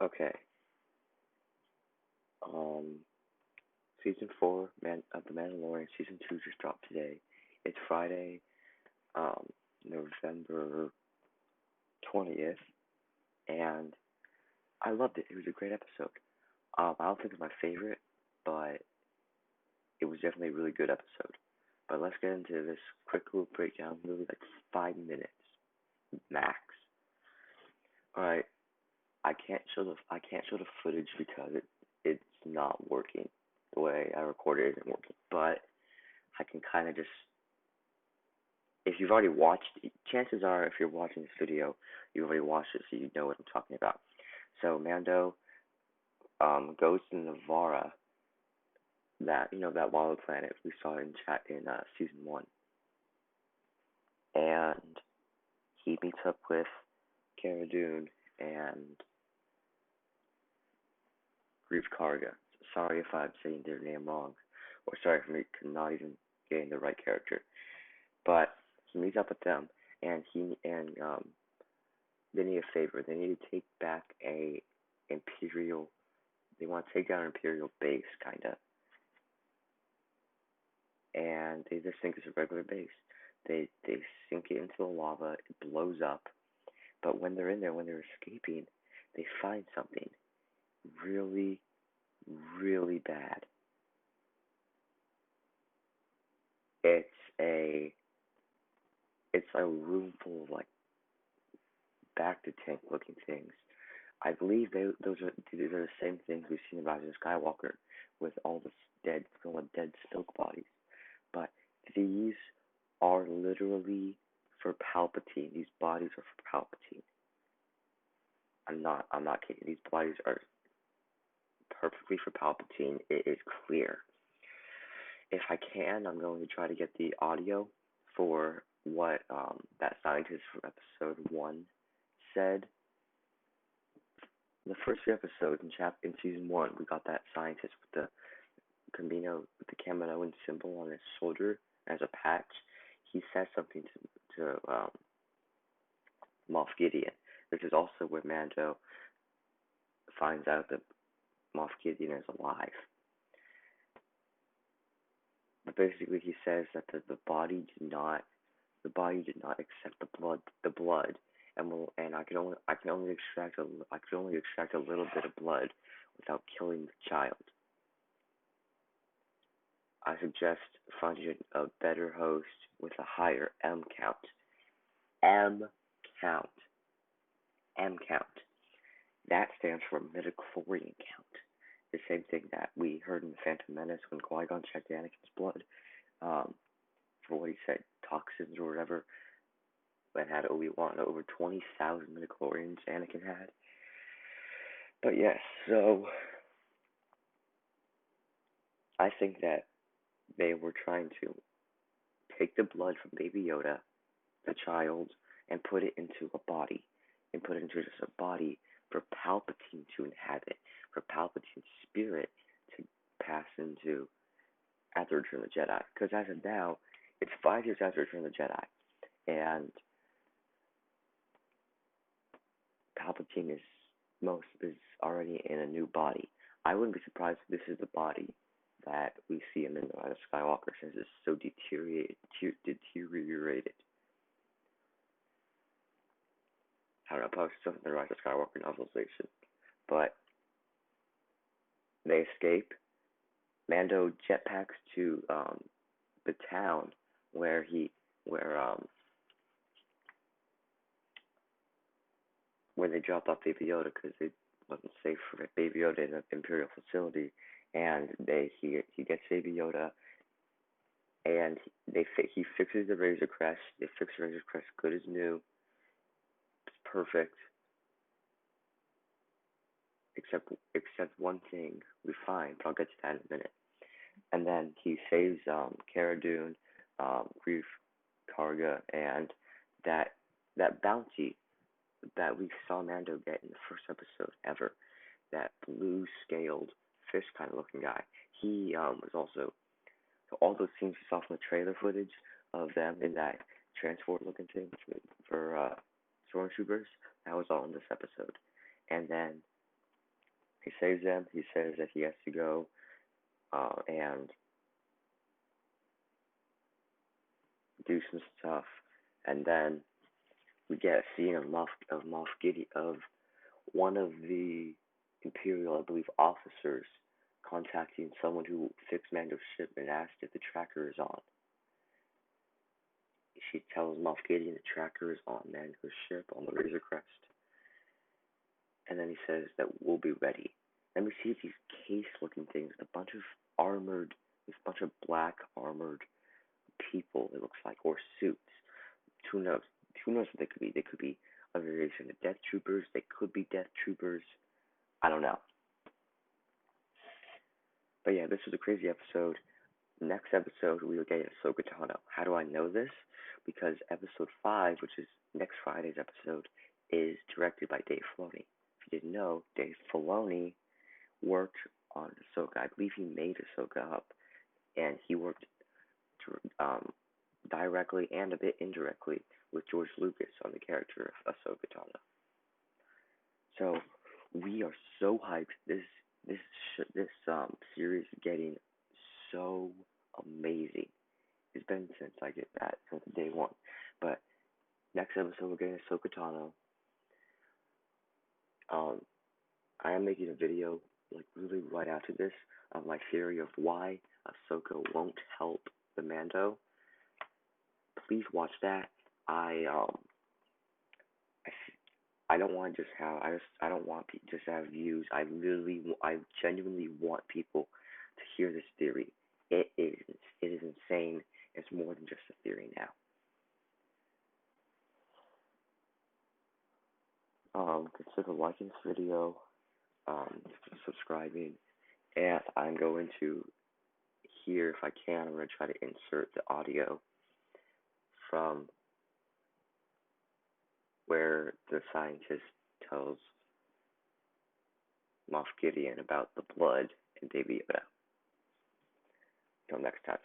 Okay. Um, season four, of the Mandalorian, season two just dropped today. It's Friday, um, November 20th, and I loved it. It was a great episode. I don't think it's my favorite, but it was definitely a really good episode. But let's get into this quick little breakdown, maybe like 5 minutes max. All right, I can't show the footage because it's not working. The way I recorded isn't working, but I can kind of just, if you've already watched, chances are if you're watching this video, you've already watched it, so you know what I'm talking about. So Mando goes to Navarra, that lava planet we saw in chat in season one, and he meets up with Cara Dune and Grief Karga. Sorry if I'm saying their name wrong, or sorry for me not even getting the right character. But he meets up with them, and they need a favor. They need to take back a imperial. They want to take down an imperial base, kinda, and they just think it's a regular base. They sink it into the lava. It blows up. But when they're in there, when they're escaping, they find something really, really bad. It's a it's a room full of like back to tank looking things. I believe these are the same things we've seen in Rise of Skywalker with all the dead Snoke bodies. But these are literally for Palpatine. These bodies are for Palpatine. I'm not kidding. These bodies are perfectly for Palpatine. It is clear. If I can, I'm going to try to get the audio for what that scientist from episode one said. The first few episodes in season one, we got that scientist with the Kaminoan symbol on his shoulder as a patch. He says something to Moff Gideon. This is also where Mando finds out that Moff Gideon is alive. But basically, he says that the body did not accept the blood, and I could only extract a little bit of blood without killing the child. I suggest finding a better host with a higher M count. M count. M count. That stands for midichlorian count. The same thing that we heard in the Phantom Menace when Qui-Gon checked Anakin's blood, for what he said, toxins or whatever, that had Obi-Wan over 20,000 midichlorians Anakin had. But yes, so I think that they were trying to take the blood from Baby Yoda, the child, and put it into a body, and put it into just a body for Palpatine to inhabit, for Palpatine's spirit to pass into after Return of the Jedi. Because as of now, it's 5 years after Return of the Jedi, and Palpatine is already in a new body. I wouldn't be surprised if this is the body that we see him in the Rise of Skywalker, since it's so deteriorated. I don't know, probably stuff in the Rise of Skywalker novelization. But they escape. Mando jetpacks to the town where where they dropped off Baby Yoda because it wasn't safe for Baby Yoda in an Imperial facility, and he gets Baby Yoda, and he fixes the Razor Crest. They fix the Razor Crest good as new. It's perfect, except one thing we find, but I'll get to that in a minute. And then he saves Cara Dune, Grief Karga, and that bounty that we saw Mando get in the first episode ever, that blue-scaled fish kind of looking guy. He was also, so all those scenes we saw from the trailer footage of them in that transport looking thing for stormtroopers, that was all in this episode. And then He saves them. He says that he has to go and do some stuff, and then we get a scene of Moff Gideon, of one of the Imperial, I believe, officers contacting someone who fixed Mando's ship and asked if the tracker is on. She tells Moff Gideon the tracker is on Mando's ship on the Razor Crest, and then he says that we'll be ready. Then we see these case-looking things, a bunch of armored, this bunch of black armored people, it looks like, or suits. Who knows? Who knows what they could be? They could be a variation of Death Troopers. They could be Death Troopers. I don't know. But yeah, this was a crazy episode. Next episode, we will get Ahsoka Tano. How do I know this? Because episode 5, which is next Friday's episode, is directed by Dave Filoni. If you didn't know, Dave Filoni worked on Ahsoka. I believe he made Ahsoka up, and he worked directly and a bit indirectly with George Lucas on the character of Ahsoka Tano. So we are so hyped. This series is getting so amazing. It's been since I get that since day one. But next episode we're getting Ahsoka Tano. I am making a video like really right after this of my theory of why Ahsoka won't help the Mando. Please watch that. I don't want to just have I don't want just to have views. I genuinely want people to hear this theory. It is insane. It's more than just a theory now. Consider liking this video, subscribing, and I'm going to here, if I can, I'm going to try to insert the audio from where the scientist tells Moff Gideon about the blood and Baby Yoda. Until next time.